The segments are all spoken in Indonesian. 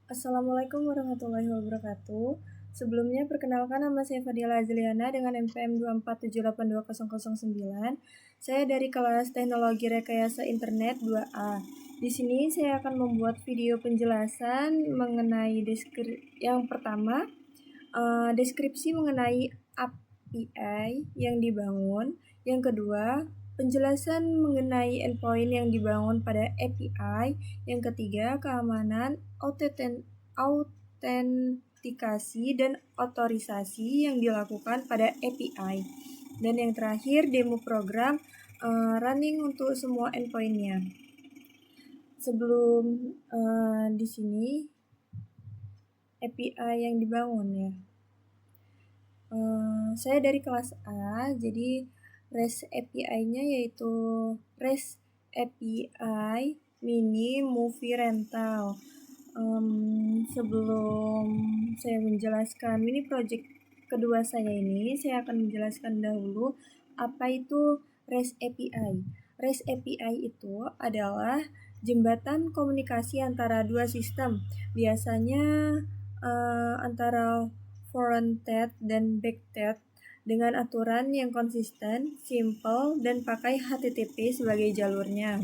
Assalamualaikum warahmatullahi wabarakatuh. Sebelumnya perkenalkan, nama saya Fadila Azliana dengan NPM 247822009. Saya dari kelas Teknologi Rekayasa Internet 2A. Di sini saya akan membuat video penjelasan mengenai yang pertama, deskripsi mengenai API yang dibangun. Yang kedua, penjelasan mengenai endpoint yang dibangun pada API. Yang ketiga, keamanan, autentikasi, dan otorisasi yang dilakukan pada API. Dan yang terakhir, demo program running untuk semua endpoint-nya. Sebelum di sini API yang dibangun ya. Saya dari kelas A, jadi REST API-nya yaitu REST API Mini Movie Rental. Sebelum saya menjelaskan mini project kedua saya ini, saya akan menjelaskan dahulu apa itu REST API. REST API itu adalah jembatan komunikasi antara dua sistem, biasanya antara fronted dan backend dengan aturan yang konsisten, simple, dan pakai HTTP sebagai jalurnya.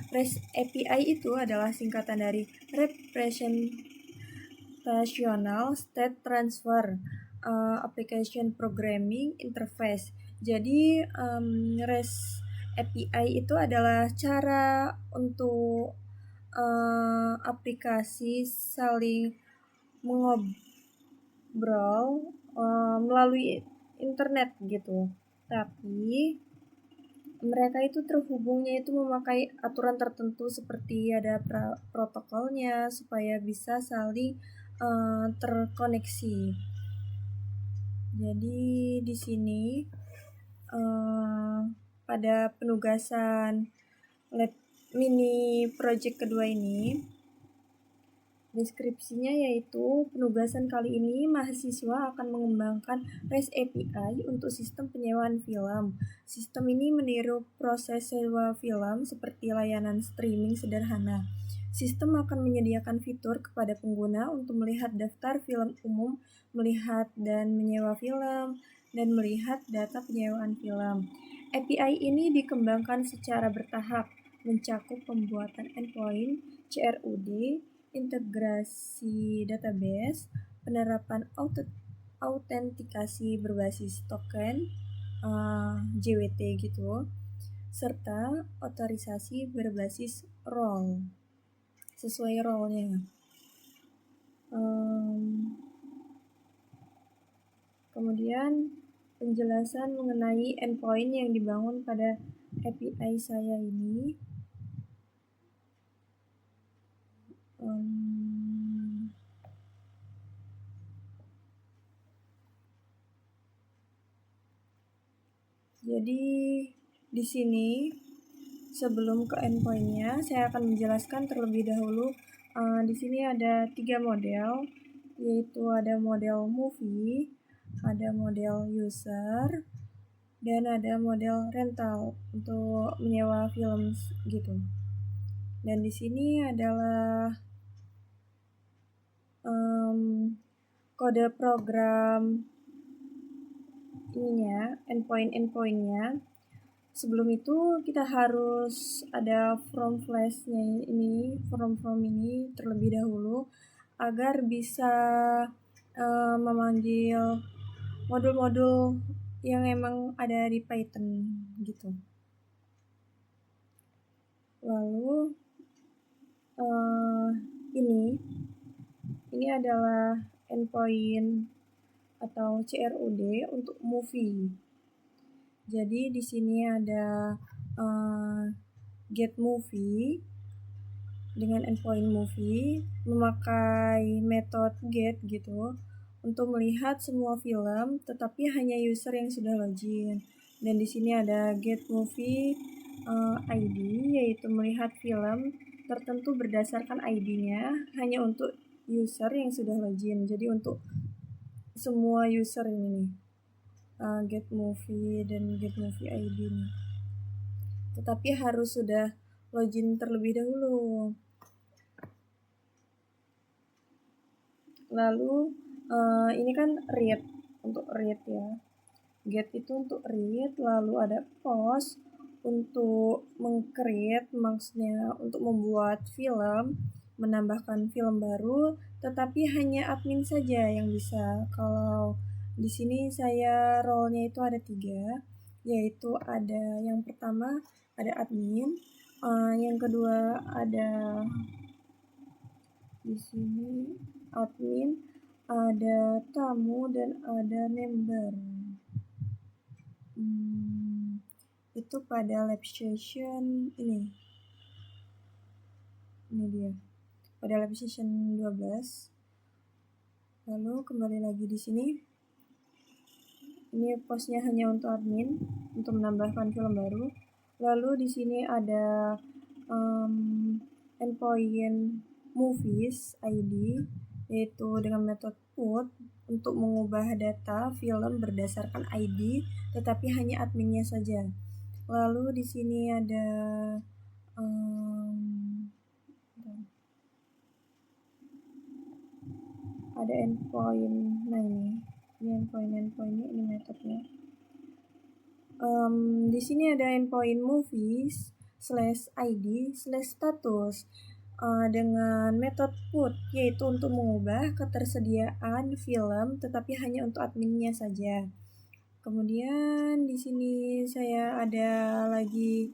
REST API itu adalah singkatan dari Representational State Transfer Application Programming Interface. Jadi REST API itu adalah cara untuk aplikasi saling mengobrol melalui internet gitu. Tapi mereka itu terhubungnya itu memakai aturan tertentu seperti ada protokolnya supaya bisa saling terkoneksi. Jadi di sini pada penugasan lab mini project kedua ini, deskripsinya yaitu penugasan kali ini mahasiswa akan mengembangkan REST API untuk sistem penyewaan film. Sistem ini meniru proses sewa film seperti layanan streaming sederhana. Sistem akan menyediakan fitur kepada pengguna untuk melihat daftar film umum, melihat dan menyewa film, dan melihat data penyewaan film. API ini dikembangkan secara bertahap, mencakup pembuatan endpoint, CRUD, integrasi database, penerapan autentikasi berbasis token, JWT gitu, serta otorisasi berbasis role, sesuai role-nya. Kemudian penjelasan mengenai endpoint yang dibangun pada API saya ini. Jadi di sini sebelum ke endpoint-nya, saya akan menjelaskan terlebih dahulu. Di sini ada 3 model, yaitu ada model movie, ada model user, dan ada model rental untuk menyewa film gitu. Dan di sini adalah kode program ininya, endpoint-nya. Sebelum itu kita harus ada from flash-nya ini, from ini terlebih dahulu agar bisa memanggil modul-modul yang emang ada di Python gitu. Lalu ini adalah endpoint atau CRUD untuk movie. Jadi di sini ada get movie dengan endpoint movie memakai metode get gitu untuk melihat semua film, tetapi hanya user yang sudah login. Dan di sini ada get movie ID, yaitu melihat film tertentu berdasarkan ID-nya hanya untuk user yang sudah login. Jadi untuk semua user ini get movie dan get movie ID nih. Tetapi harus sudah login terlebih dahulu. Lalu ini kan read, untuk read ya. Get itu untuk read, lalu ada post untuk meng-create, maksudnya untuk membuat film, menambahkan film baru, tetapi hanya admin saja yang bisa. Kalau di sini saya role-nya itu ada 3, yaitu ada yang pertama ada admin, yang kedua ada di sini admin, ada tamu, dan ada member. Itu pada lab session ini dia, pada lab session 12. Lalu kembali lagi di sini, ini postnya hanya untuk admin, untuk menambahkan film baru. Lalu di sini ada endpoint movies ID, yaitu dengan metode put untuk mengubah data film berdasarkan ID, tetapi hanya adminnya saja. Lalu di sini ada endpoint. Nah ini endpointnya, ini metodenya. Di sini ada endpoint movies /id/status dengan metode put, yaitu untuk mengubah ketersediaan film, tetapi hanya untuk adminnya saja. Kemudian di sini saya ada lagi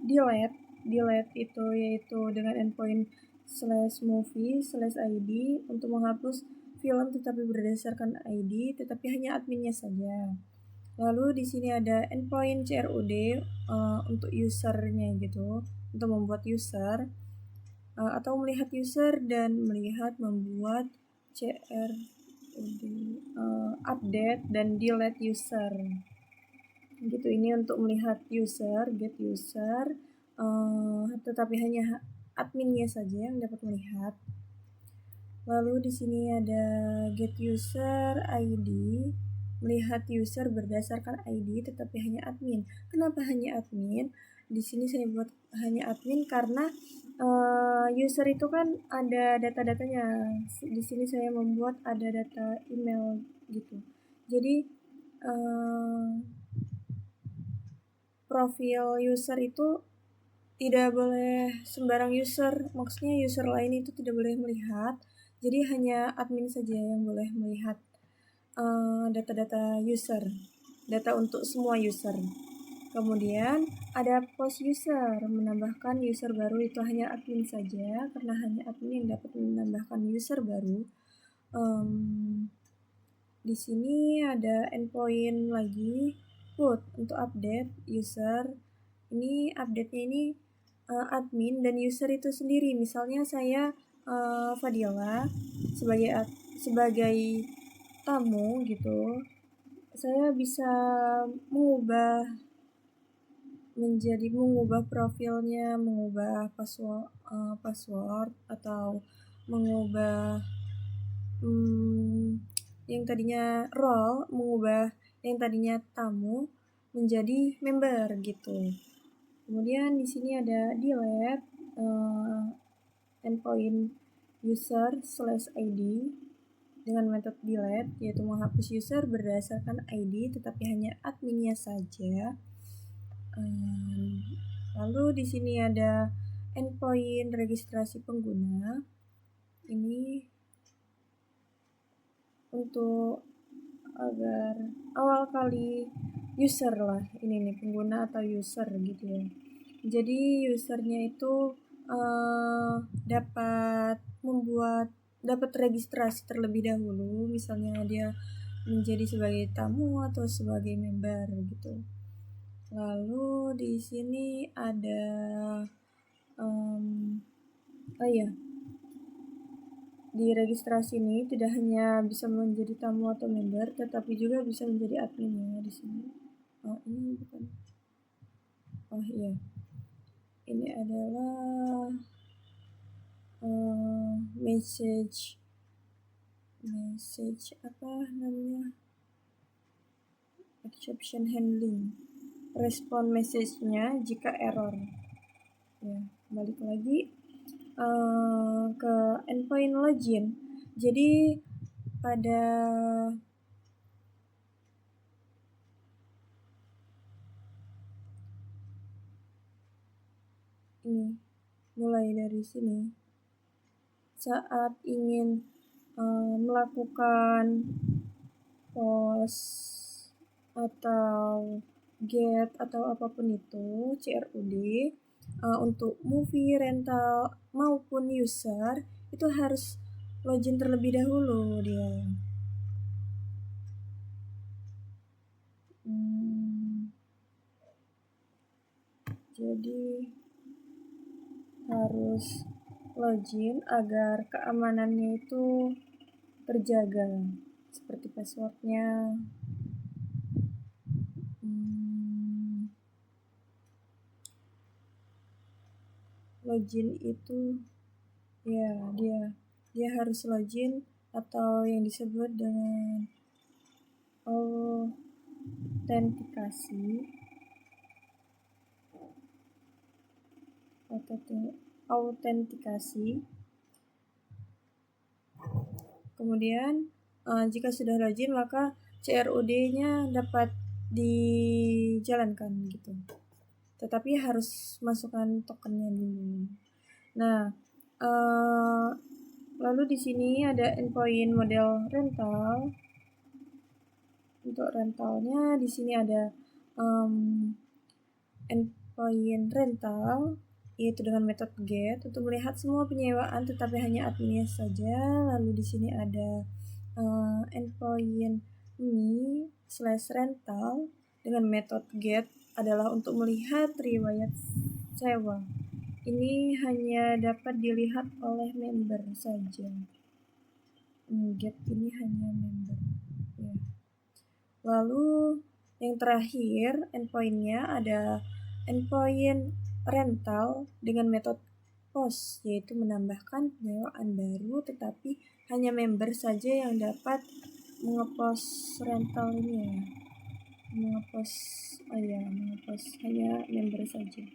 delete itu yaitu dengan endpoint /movie/id untuk menghapus film tetapi berdasarkan ID, tetapi hanya adminnya saja. Lalu di sini ada endpoint CRUD untuk usernya gitu, untuk membuat user atau melihat user dan melihat membuat CRUD update dan delete user gitu. Ini untuk melihat user, get user, tetapi hanya adminnya saja yang dapat melihat. Lalu di sini ada get user ID, melihat user berdasarkan ID tetapi hanya admin. Kenapa hanya admin? Di sini saya buat hanya admin karena user itu kan ada data-datanya. Di sini saya membuat ada data email gitu. Jadi profil user itu tidak boleh sembarang user, maksudnya user lain itu tidak boleh melihat. Jadi hanya admin saja yang boleh melihat data-data user, data untuk semua user. Kemudian ada post user, menambahkan user baru itu hanya admin saja, karena hanya admin yang dapat menambahkan user baru. Di sini ada endpoint lagi, put untuk update user. Ini update-nya ini admin dan user itu sendiri. Misalnya saya Fadila sebagai tamu gitu, saya bisa mengubah profilnya, mengubah password atau mengubah yang tadinya role, mengubah yang tadinya tamu menjadi member gitu. Kemudian di sini ada delete endpoint user/id dengan metode delete, yaitu menghapus user berdasarkan ID tetapi hanya adminnya saja. Lalu di sini ada endpoint registrasi pengguna. Ini untuk agar awal kali user lah, ini nih pengguna atau user gitu ya. Jadi usernya itu dapat registrasi terlebih dahulu, misalnya dia menjadi sebagai tamu atau sebagai member gitu. Lalu di sini ada di registrasi ini tidak hanya bisa menjadi tamu atau member, tetapi juga bisa menjadi admin ya di sini. Ini bukan. Ini adalah message apa namanya? Exception handling. Respon message-nya jika error. Ya, balik lagi ke endpoint login. Jadi pada ini, mulai dari sini, saat ingin melakukan post atau get atau apapun itu CRUD untuk movie rental maupun user itu harus login terlebih dahulu dia. Jadi harus login agar keamanannya itu terjaga, seperti passwordnya. Login itu ya dia harus login atau yang disebut dengan autentikasi. Kemudian jika sudah login maka CRUD-nya dapat dijalankan gitu. Tetapi harus masukkan tokennya dulu. Nah, lalu di sini ada endpoint model rental. Untuk rentalnya di sini ada endpoint rental, yaitu dengan metode get untuk melihat semua penyewaan tetapi hanya adminnya saja. Lalu di sini ada endpoint me/rental dengan metode get adalah untuk melihat riwayat sewa. Ini hanya dapat dilihat oleh member saja. Get ini hanya member. Ya. Lalu yang terakhir endpointnya ada endpoint rental dengan metode post, yaitu menambahkan penyewaan baru tetapi hanya member saja yang dapat mengepost rental ini ya. Mengepost hanya member saja.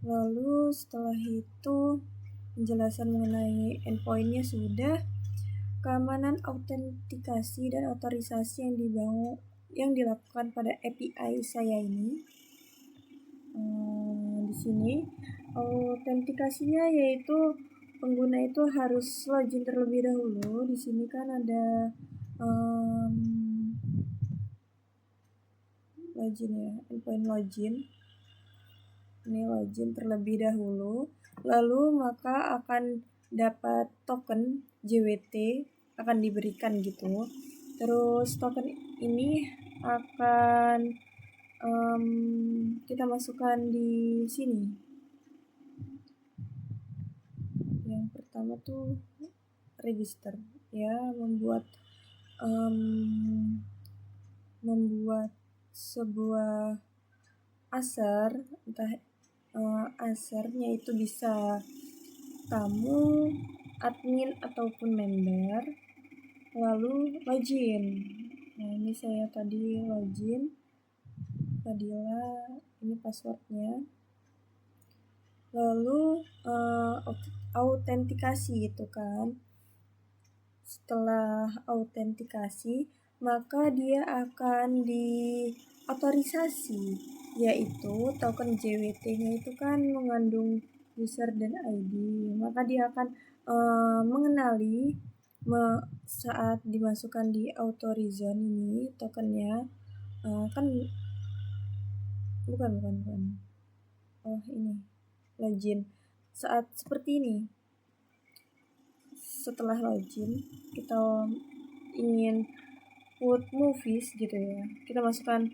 Lalu setelah itu penjelasan mengenai endpointnya sudah. Keamanan autentikasi dan otorisasi yang dilakukan pada API saya ini. Di sini autentikasinya yaitu pengguna itu harus login terlebih dahulu. Di sini kan ada login ya, endpoint login. Ini login terlebih dahulu, lalu maka akan dapat token JWT akan diberikan gitu. Terus token ini akan kita masukkan di sini. Yang pertama tuh register ya, membuat sebuah asar, entah asarnya itu bisa kamu, admin ataupun member, lalu login. Nah ini saya tadi login, Fadila, ini passwordnya. Lalu autentikasi gitu kan. Setelah autentikasi maka dia akan diotorisasi, yaitu token JWT-nya itu kan mengandung user dan ID, maka dia akan mengenali saat dimasukkan di autorizon ini tokennya kan bukan ini login saat seperti ini. Setelah login kita ingin put movies gitu ya, kita masukkan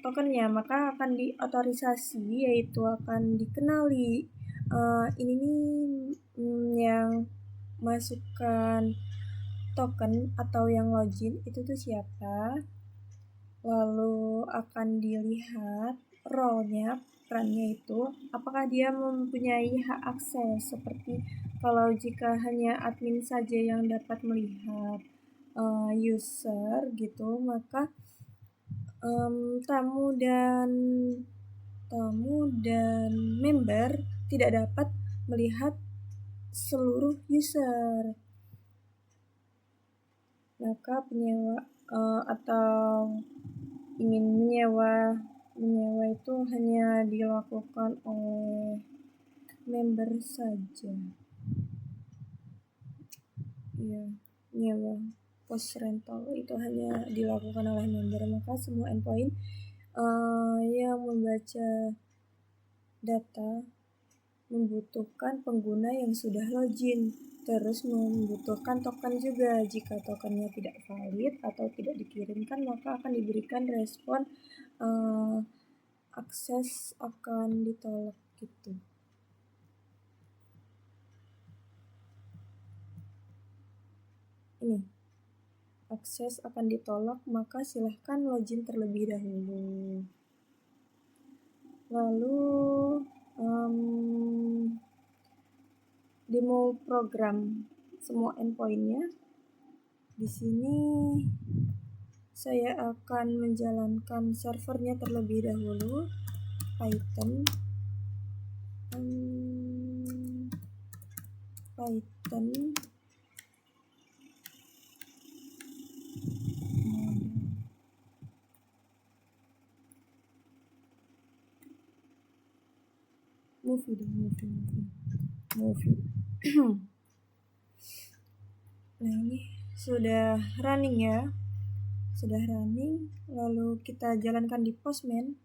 tokennya maka akan diotorisasi, yaitu akan dikenali ini nih yang masukkan token atau yang login itu tuh siapa. Lalu akan dilihat role-nya, perannya itu apakah dia mempunyai hak akses, seperti kalau jika hanya admin saja yang dapat melihat user gitu, maka tamu dan member tidak dapat melihat seluruh user. Maka penyewa atau ingin menyewa itu hanya dilakukan oleh member saja. Ya, nyewa post rental itu hanya dilakukan oleh member. Maka semua endpoint yang membaca data membutuhkan pengguna yang sudah login, terus membutuhkan token juga. Jika tokennya tidak valid atau tidak dikirimkan, maka akan diberikan respon akses akan ditolak gitu. Ini akses akan ditolak, maka silahkan login terlebih dahulu. Lalu demo program semua endpointnya. Di sini saya akan menjalankan servernya terlebih dahulu. Python movie. Nah, ini sudah running ya. Sudah running, lalu kita jalankan di Postman.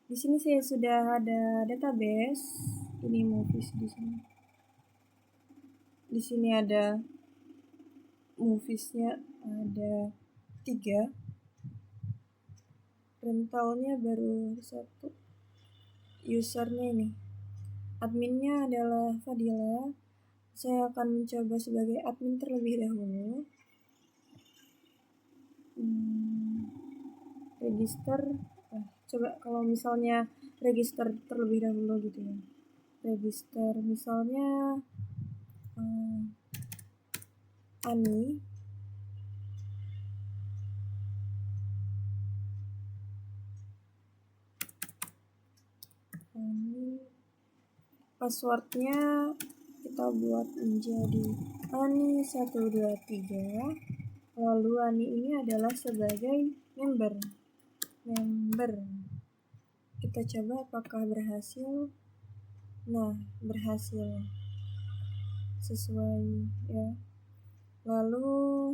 Di sini saya sudah ada database. Ini movies di sini. Di sini ada moviesnya ada 3. Rentalnya baru 1. Usernya ini. Adminnya adalah Fadila. Saya akan mencoba sebagai admin terlebih dahulu. Register. Coba kalau misalnya register terlebih dahulu gitu ya. Register misalnya Ani. Passwordnya kita buat menjadi Ani123. Lalu Ani ini adalah sebagai member. Kita coba apakah berhasil. Nah, berhasil sesuai ya. Lalu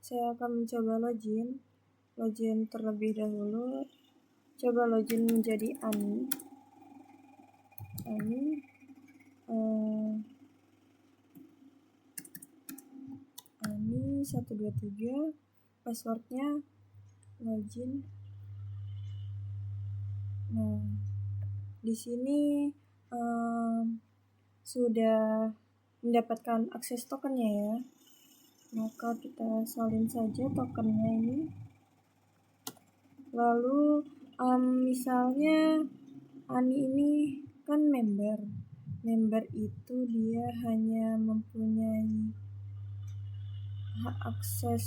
saya akan mencoba login terlebih dahulu. Coba login menjadi Ani 123. Passwordnya login. Nah, di sini sudah mendapatkan akses tokennya ya. Maka kita salin saja tokennya ini. Lalu misalnya Ani ini kan member itu dia hanya mempunyai hak akses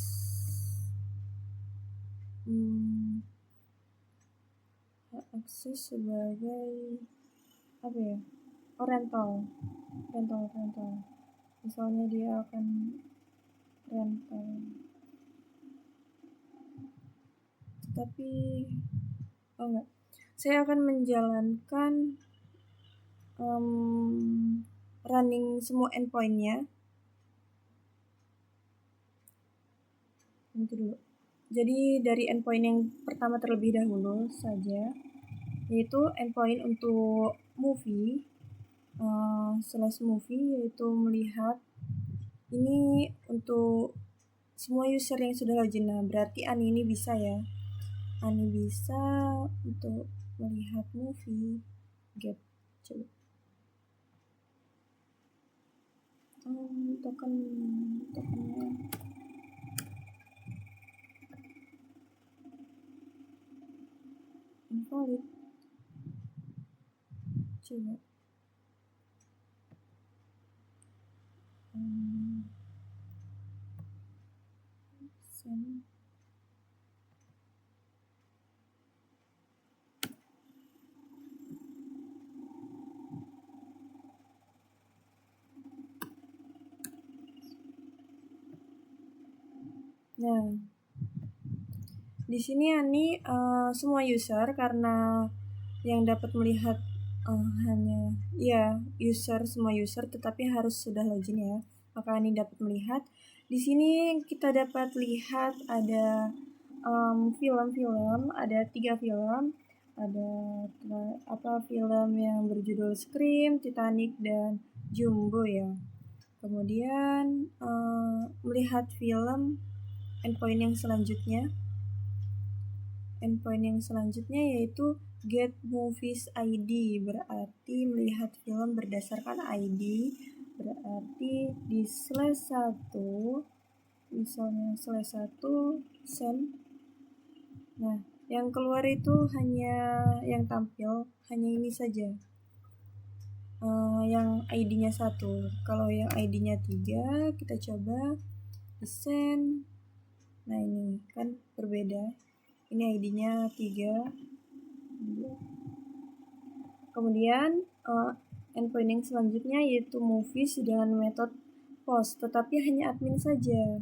sebagai apa ya, rental. Misalnya dia akan rental, tetapi saya akan menjalankan running semua endpointnya. Jadi dari endpoint yang pertama terlebih dahulu saja, yaitu endpoint untuk movie /movie, yaitu melihat ini untuk semua user yang sudah login. Nah, berarti Ani ini bisa ya. Ani bisa untuk melihat movie. Coba. Tokennya invalid. Coba. Send. Nah, di sini Ani semua user, karena yang dapat melihat hanya semua user, tetapi harus sudah login ya. Maka Ani dapat melihat. Di sini kita dapat lihat ada film-film, ada 3 film. Ada film yang berjudul Scream, Titanic, dan Jumbo ya. Kemudian melihat film endpoint yang selanjutnya. Endpoint yang selanjutnya yaitu Get Movies ID, berarti melihat film berdasarkan ID. Berarti di /1, misalnya /1 send. Nah, yang keluar itu hanya yang tampil hanya ini saja, yang ID-nya 1. Kalau yang ID-nya 3 kita coba di send. Nah, ini kan berbeda. Ini ID-nya 3. Kemudian endpoint yang selanjutnya yaitu movies dengan metode post, tetapi hanya admin saja.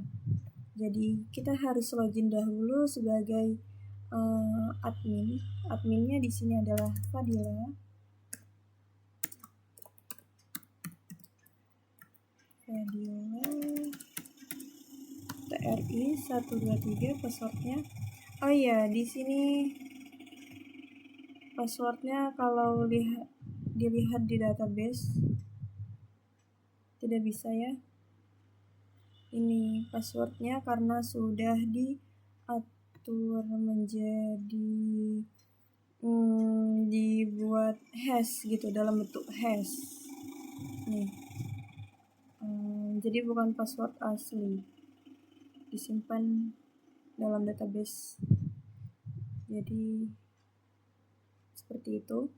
Jadi kita harus login dahulu sebagai admin. Adminnya di sini adalah Fadila. TRI 123 passwordnya. Oh iya, di sini passwordnya kalau dilihat di database tidak bisa ya. Ini passwordnya karena sudah diatur menjadi dibuat hash gitu, dalam bentuk hash nih. Jadi bukan password asli, disimpan dalam database. Jadi seperti itu.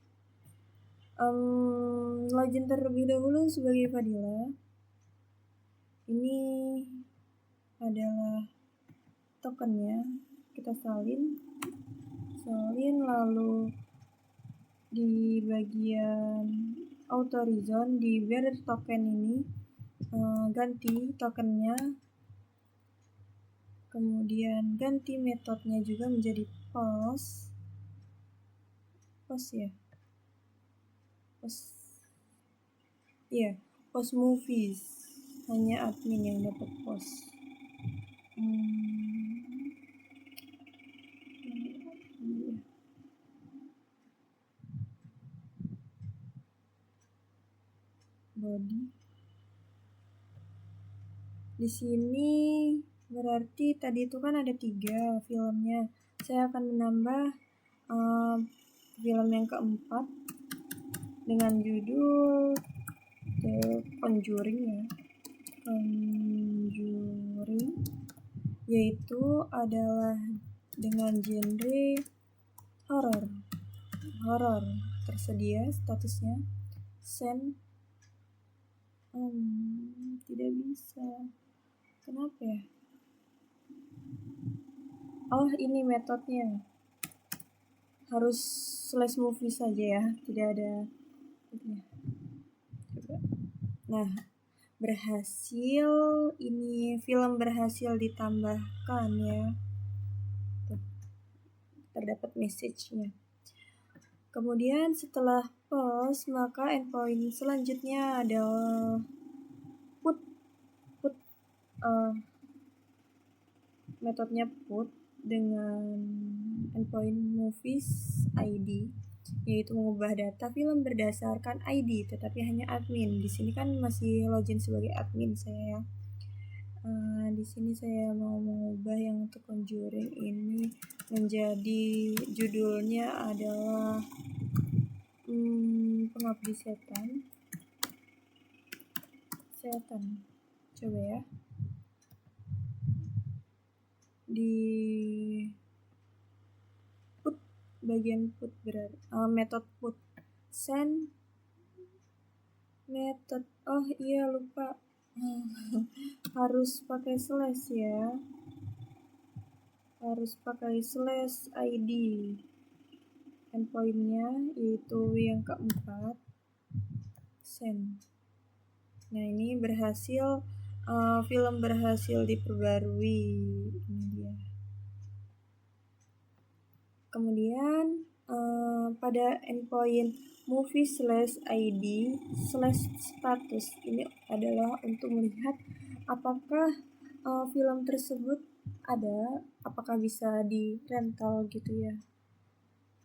Login terlebih dahulu sebagai Fadila. Ini adalah tokennya, kita salin lalu di bagian authorize di bearer token ini ganti tokennya, kemudian ganti metodenya juga menjadi post ya, post movies, hanya admin yang dapat post. Body di sini berarti tadi itu kan ada 3 filmnya. Saya akan menambah film yang keempat dengan judul The Conjuring ya. Conjuring yaitu adalah dengan genre horor. Tersedia statusnya send. Tidak bisa. Kenapa ya? Oh, ini metodenya. Harus /movie saja ya, tidak ada. Nah, berhasil, ini film berhasil ditambahkan ya. Terdapat message-nya. Kemudian setelah post, maka endpoint selanjutnya adalah put metodenya put dengan endpoint movies ID, yaitu mengubah data film berdasarkan ID, tetapi hanya admin. Di sini kan masih login sebagai admin saya ya. Di sini saya mau mengubah yang untuk Conjuring ini menjadi judulnya adalah Pengabdi Setan. Coba ya. Di put, bagian put berarti method put send method. Oh iya, lupa. Harus pakai slash ya. Harus pakai /ID endpointnya, yaitu yang keempat send. Nah, ini berhasil film berhasil diperbarui. Ini dia. Kemudian pada endpoint movie/id/status ini adalah untuk melihat apakah film tersebut ada, apakah bisa di rental gitu ya,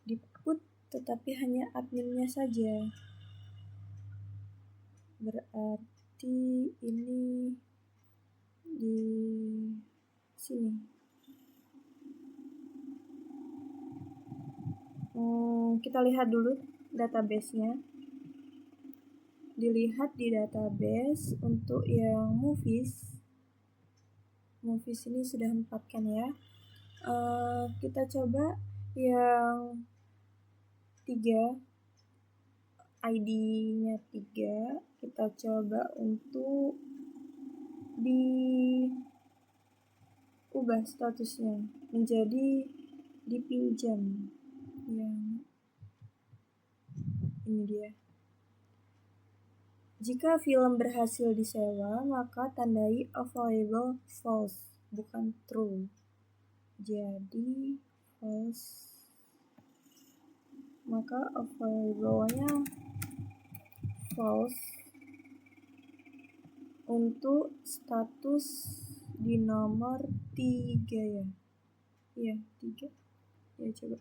diput tetapi hanya adminnya saja. Berarti ini di sini. Kita lihat dulu database-nya. Dilihat di database untuk yang movies ini sudah 4 kan ya. Kita coba yang 3, ID-nya 3, kita coba untuk diubah statusnya menjadi dipinjam. Yang ini dia. Jika film berhasil disewa, maka tandai available false, bukan true. Jadi false, maka available-nya false untuk status di nomor 3 ya. Iya, 3. Ya, coba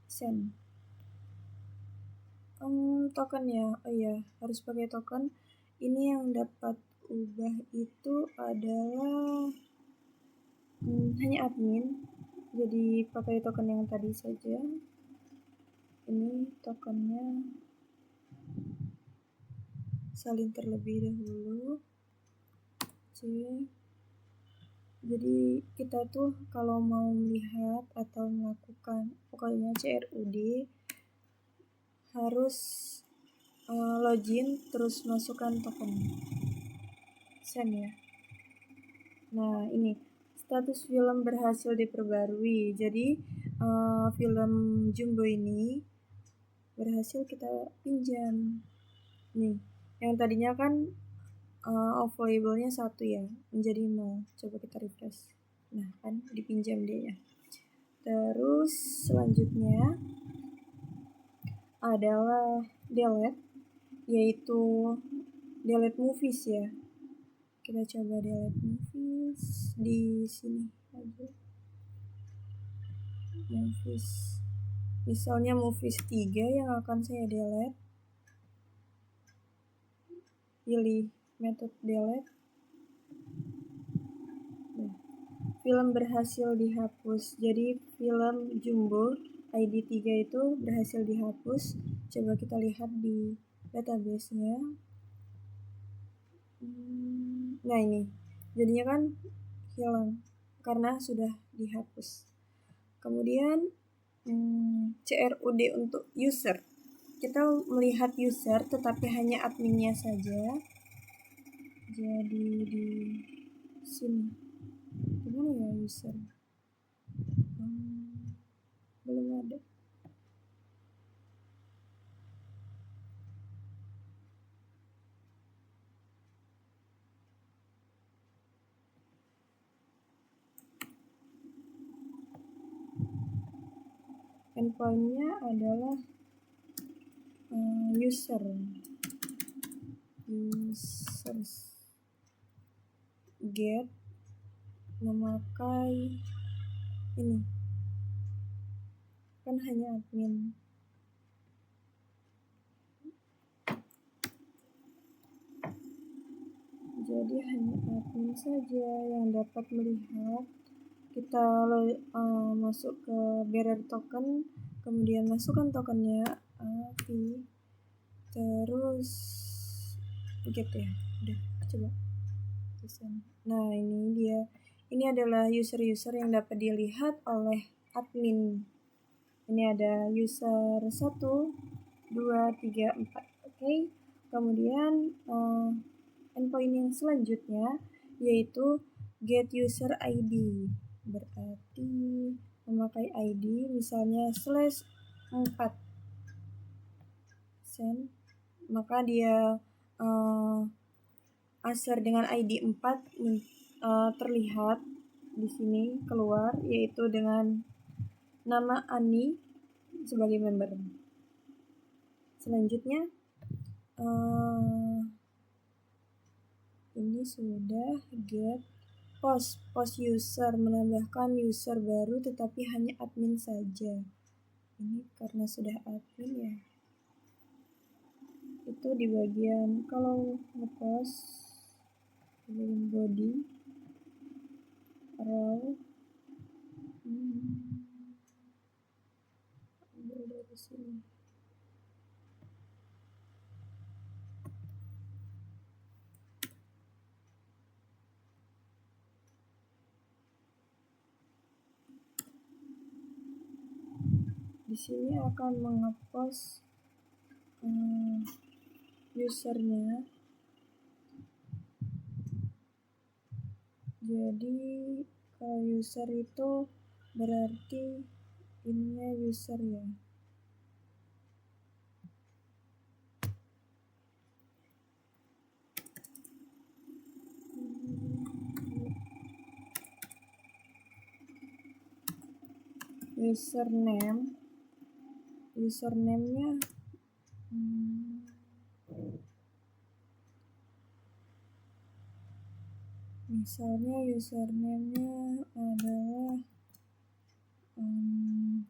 send. Token ya. Oh iya, harus pakai token. Ini yang dapat ubah itu adalah hanya admin. Jadi pakai token yang tadi saja. Ini tokennya salin terlebih dahulu. Jadi kita tuh kalau mau melihat atau melakukan pokoknya CRUD harus login terus masukkan token send ya. Nah, ini status film berhasil diperbarui. Jadi film Jumbo ini berhasil kita pinjam. Nih, yang tadinya kan available-nya 1 ya, menjadi 0. Coba kita refresh. Nah, kan dipinjam dia ya. Terus selanjutnya adalah delete, yaitu delete movies ya. Kita coba delete movies di sini aja. Movies. Misalnya movies 3 yang akan saya delete. Pilih metode delete. Nah, film berhasil dihapus. Jadi film Jumbo ID 3 itu berhasil dihapus. Coba kita lihat di database-nya. Nah, ini jadinya kan hilang karena sudah dihapus. Kemudian CRUD untuk user. Kita melihat user tetapi hanya adminnya saja. Jadi di sini. Gimana ya user? Belum ada. Endpoint-nya adalah users get memakai ini kan hanya admin. Jadi hanya admin saja yang dapat melihat. Kita masuk ke bearer token, kemudian masukkan tokennya API, terus get ya. Udah, coba. Nah, ini dia. Ini adalah user-user yang dapat dilihat oleh admin. Ini ada user 1, 2, 3, 4. Oke. Kemudian endpoint yang selanjutnya yaitu get user ID. Berarti memakai ID misalnya /4 send, maka dia user dengan ID 4 terlihat di sini keluar, yaitu dengan nama Ani sebagai member. Selanjutnya ini sudah get post user, menambahkan user baru tetapi hanya admin saja. Ini karena sudah admin ya. Itu di bagian kalau ngepost di bagian body row ambil dari sini. Di sini akan mengepost usernya. Jadi kalau user itu berarti ininya user ya. Username-nya misalnya username-nya adalah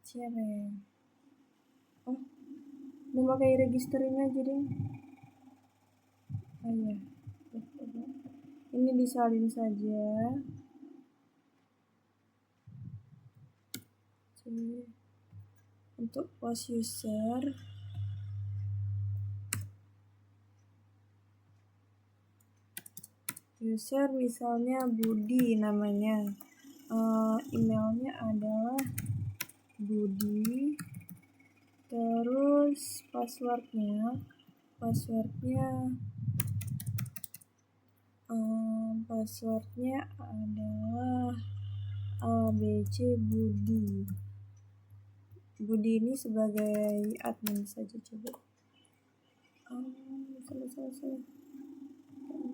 siapa ya? Mau pakai registerin aja deh. Iya, ini disalin saja. Untuk post user misalnya Budi namanya, emailnya adalah Budi, terus passwordnya adalah ABC Budi. Budi ini sebagai admin saja, coba.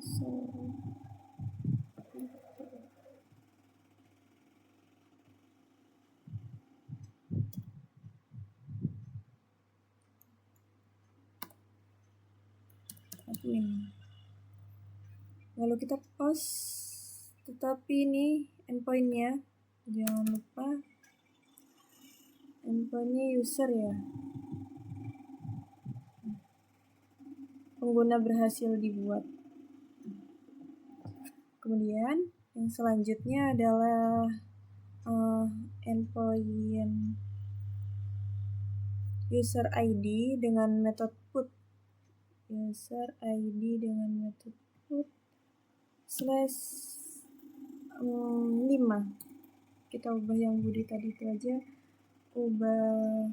Salah. Admin. Lalu kita post, tetapi ini endpointnya jangan lupa endpointnya user ya. Pengguna berhasil dibuat. Kemudian yang selanjutnya adalah endpoint user ID dengan metode put. User ID dengan metode put /5. Kita ubah yang Budi tadi itu aja, ubah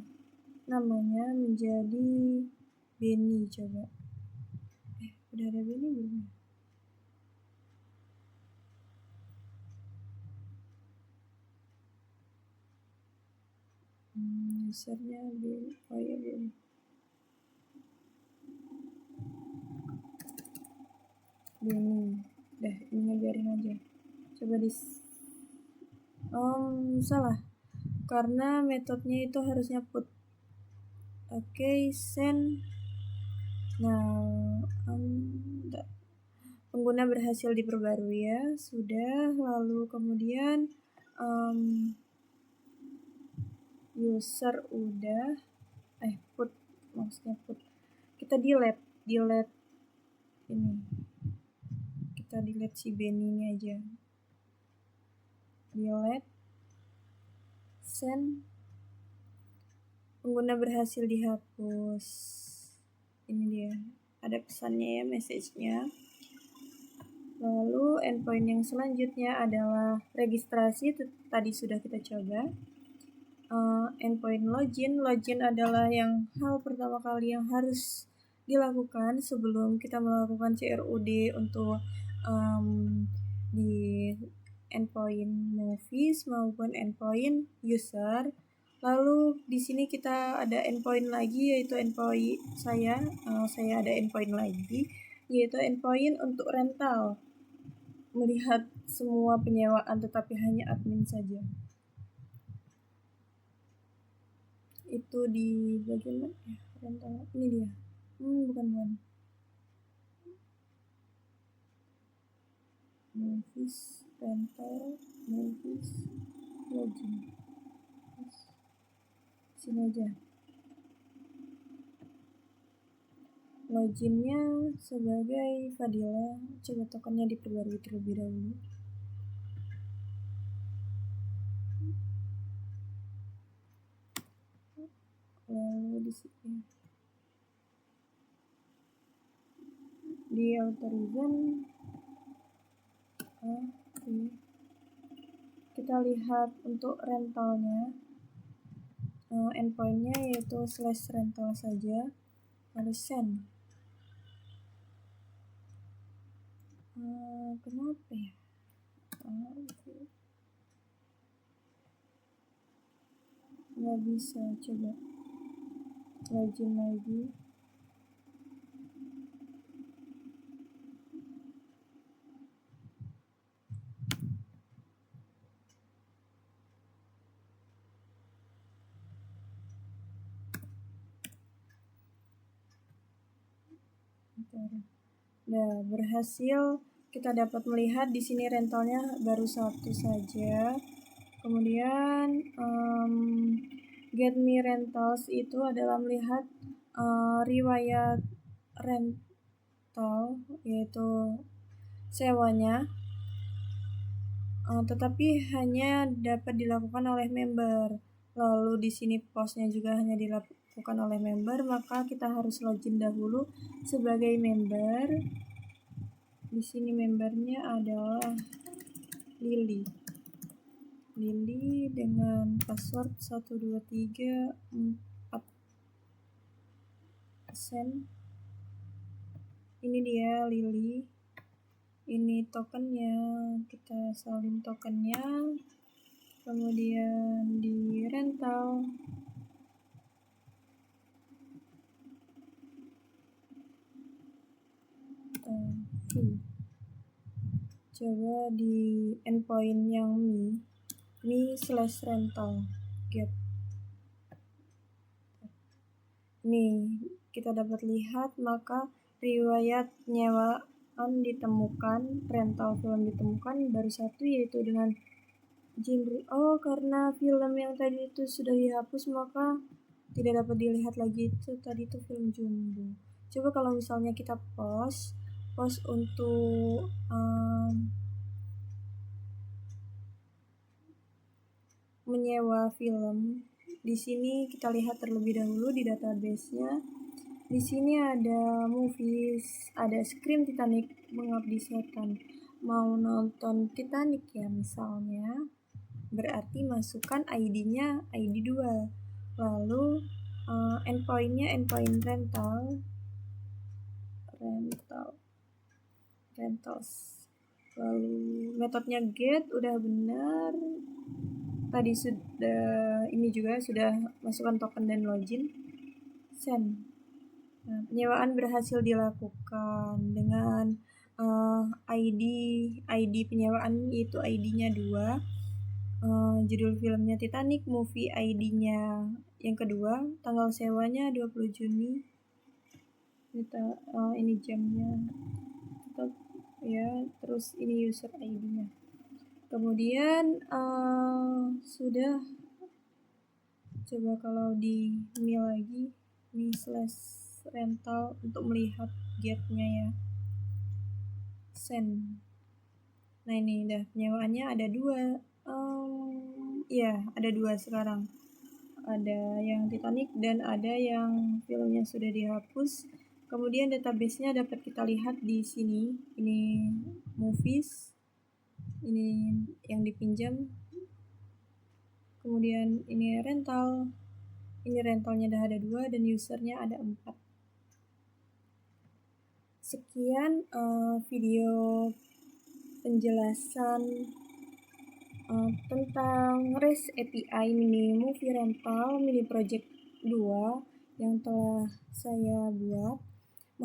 namanya menjadi Benny, coba. Udah ada Benny belum? Usernya Benny. Oh ya, Benny. Dah, ini biarin aja. Coba salah. Karena metodenya itu harusnya put. Oke, send. Nah, pengguna berhasil diperbarui ya, sudah. Lalu kemudian user udah, put, maksudnya put. Kita delete ini. Kita delete si Benny-nya aja. Delete, send, pengguna berhasil dihapus. Ini dia, ada pesannya ya, message-nya. Lalu endpoint yang selanjutnya adalah registrasi, tadi sudah kita coba. Endpoint login adalah yang hal pertama kali yang harus dilakukan sebelum kita melakukan CRUD untuk di endpoint movies maupun endpoint user. Lalu di sini kita ada endpoint lagi, yaitu endpoint saya ada endpoint lagi. yaitu endpoint untuk rental, melihat semua penyewaan tetapi hanya admin saja. Itu di bagian mana ya? Rental ini dia. Bukan. Movies, rental, movies, login. Sini aja. Loginnya sebagai Fadila. Coba tokennya diperbarui terlebih dahulu. Lalu di sini di authorizen kita lihat untuk rentalnya, endpointnya yaitu /rental saja, lalu send. Kenapa ya? Nggak bisa, coba login lagi. Nah, berhasil kita dapat melihat di sini rentalnya baru 1 saja. Kemudian get me rentals itu adalah melihat riwayat rental, yaitu sewanya, tetapi hanya dapat dilakukan oleh member. Lalu di sini postnya juga hanya dilakukan oleh member, maka kita harus login dahulu sebagai member. Di sini membernya adalah Lily dengan password 1234. Ini dia Lily. Ini tokennya, kita salin tokennya. Kemudian di rental coba di endpoint yang /rental get. Nih, kita dapat lihat maka riwayat nyewaan ditemukan, rental film ditemukan baru 1, yaitu dengan genre. Karena film yang tadi itu sudah dihapus maka tidak dapat dilihat lagi. Itu tadi itu film Jumbo. Coba kalau misalnya kita post untuk menyewa film. Di sini kita lihat terlebih dahulu di database-nya. Di sini ada movies, ada Scream Titanic Mengabdi Setan. Mau nonton Titanic ya misalnya, berarti masukkan ID-nya ID 2. Lalu endpoint-nya endpoint rentals. Lalu metodenya get udah benar. Tadi sudah masukkan token dan login. Send. Nah, penyewaan berhasil dilakukan dengan ID penyewaan yaitu ID-nya 2. Judul filmnya Titanic, movie ID-nya yang kedua, tanggal sewanya 20 Juni. Ini jamnya. Terus ini user ID-nya. Kemudian sudah. Coba kalau di ini lagi, ini /rental untuk melihat get-nya ya. Send. Nah ini udah penyewaannya ada 2. Ada 2 sekarang. Ada yang Titanic dan ada yang filmnya sudah dihapus. Kemudian database-nya dapat kita lihat di sini. Ini movies. Ini yang dipinjam. Kemudian ini rental. Ini rentalnya udah ada 2 dan usernya ada 4. Sekian video penjelasan tentang REST API mini movie rental mini project 2 yang telah saya buat.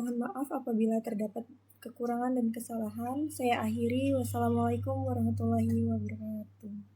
Mohon maaf apabila terdapat kekurangan dan kesalahan. Saya akhiri. Wassalamualaikum warahmatullahi wabarakatuh.